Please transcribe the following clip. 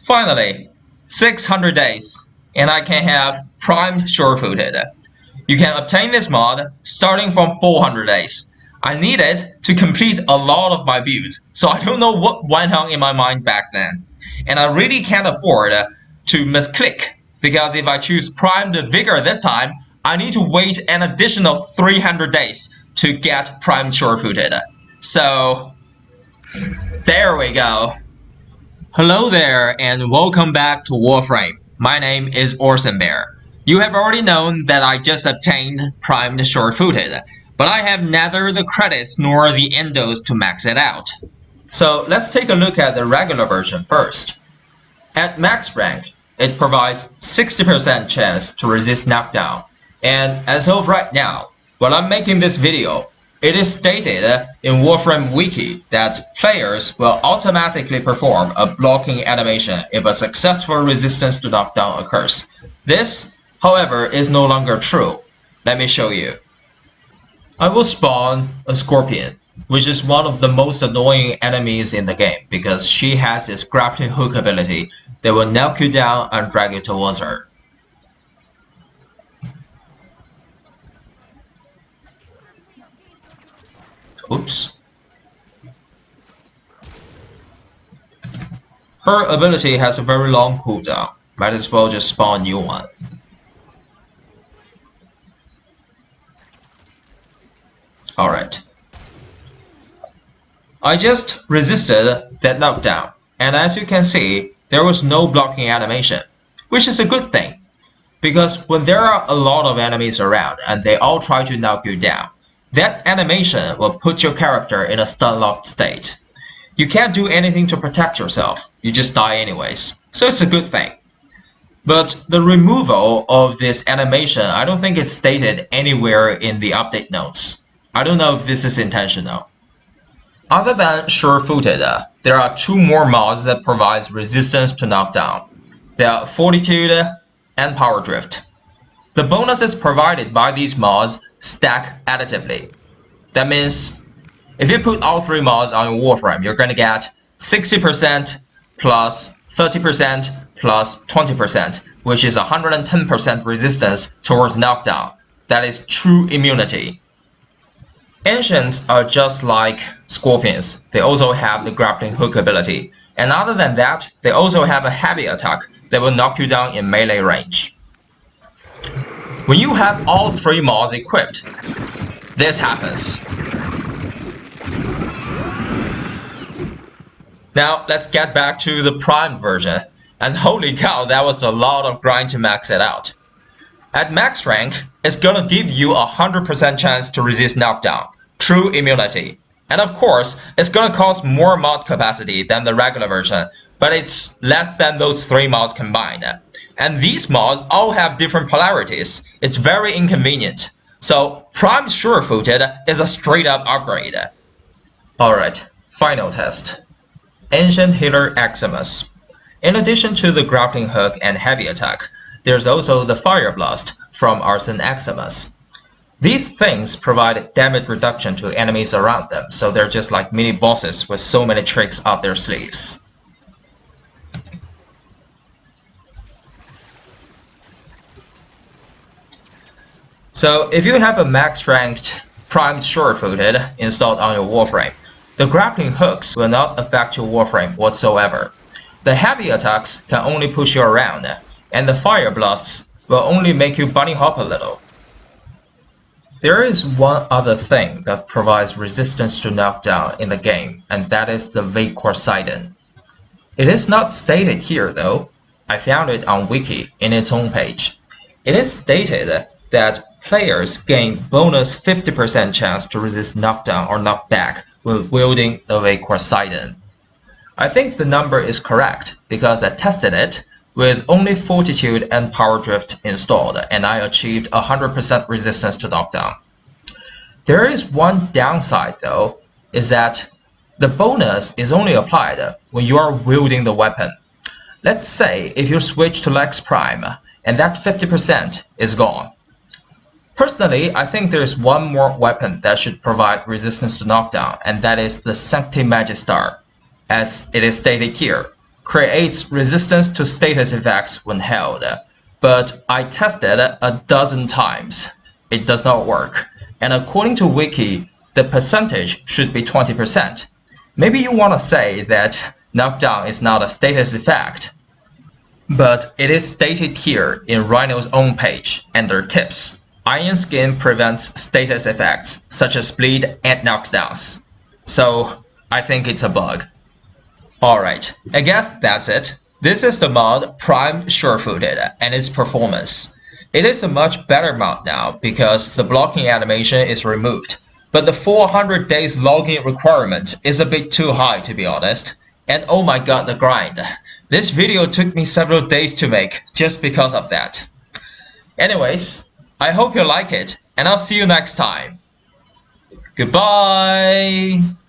Finally, 600 days, and I can have primed sure-footed. You can obtain this mod starting from 400 days. I need it to complete a lot of my builds, so I don't know what went on in my mind back then. And I really can't afford to misclick, because if I choose primed vigor this time, I need to wait an additional 300 days to get primed sure-footed. So, there we go. Hello there and welcome back to Warframe. My name is Orson Bear. You have already known that I just obtained primed sure-footed, but I have neither the credits nor the endos to max it out. So let's take a look at the regular version first. At max rank, it provides 60% chance to resist knockdown, and as of right now, while I'm making this video, it is stated in Warframe Wiki that players will automatically perform a blocking animation if a successful resistance to knockdown occurs. This, however, is no longer true. Let me show you. I will spawn a Scorpion, which is one of the most annoying enemies in the game because she has this grappling hook ability that will knock you down and drag you towards her. Oops. Her ability has a very long cooldown. Might as well just spawn a new one. Alright. I just resisted that knockdown, and as you can see, there was no blocking animation, which is a good thing. Because when there are a lot of enemies around and they all try to knock you down, that animation will put your character in a stun-locked state. You can't do anything to protect yourself, you just die anyways, so it's a good thing. But the removal of this animation, I don't think it's stated anywhere in the update notes. I don't know if this is intentional. Other than sure-footed, there are two more mods that provide resistance to knockdown. They are Fortitude and Power Drift. The bonuses provided by these mods stack additively. That means if you put all three mods on your Warframe, you're going to get 60% plus 30% plus 20%, which is 110% resistance towards knockdown. That is true immunity. Ancients are just like Scorpions. They also have the grappling hook ability. And other than that, they also have a heavy attack that will knock you down in melee range. When you have all three mods equipped, this happens. Now let's get back to the primed version, and holy cow, that was a lot of grind to max it out. At max rank, it's gonna give you 100% chance to resist knockdown, true immunity. And of course, it's gonna cost more mod capacity than the regular version, but it's less than those three mods combined. And these mods all have different polarities. It's very inconvenient. So primed sure-footed is a straight up upgrade. Alright, final test. Ancient Healer Eximus. In addition to the grappling hook and heavy attack, there's also the Fire Blast from Arson Eximus. These things provide damage reduction to enemies around them, so they're just like mini bosses with so many tricks up their sleeves. So if you have a max ranked primed sure-footed installed on your Warframe, the grappling hooks will not affect your Warframe whatsoever. The heavy attacks can only push you around, and the fire blasts will only make you bunny hop a little. There is one other thing that provides resistance to knockdown in the game, and that is the Vapor Sidon. It is not stated here though. I found it on Wiki in its own page. It is stated that players gain bonus 50% chance to resist knockdown or knockback when wielding the Vapor Sidon. I think the number is correct because I tested it with only Fortitude and Power Drift installed, and I achieved 100% resistance to knockdown. There is one downside though, is that the bonus is only applied when you are wielding the weapon. Let's say if you switch to Lex Prime and that 50% is gone. Personally, I think there is one more weapon that should provide resistance to knockdown, and that is the Sancti Magistar, as it is stated here. creates resistance to status effects when held, but I tested it a dozen times. It does not work, and according to Wiki, the percentage should be 20%. Maybe you want to say that knockdown is not a status effect, but it is stated here in Rhino's own page under tips. Iron skin prevents status effects such as bleed and knockdowns. So I think it's a bug. Alright, I guess that's it. This is the mod Prime Sure-Footed and its performance. It is a much better mod now because the blocking animation is removed, but the 400 days logging requirement is a bit too high to be honest. And oh my god, the grind. This video took me several days to make just because of that. Anyways, I hope you like it and I'll see you next time. Goodbye!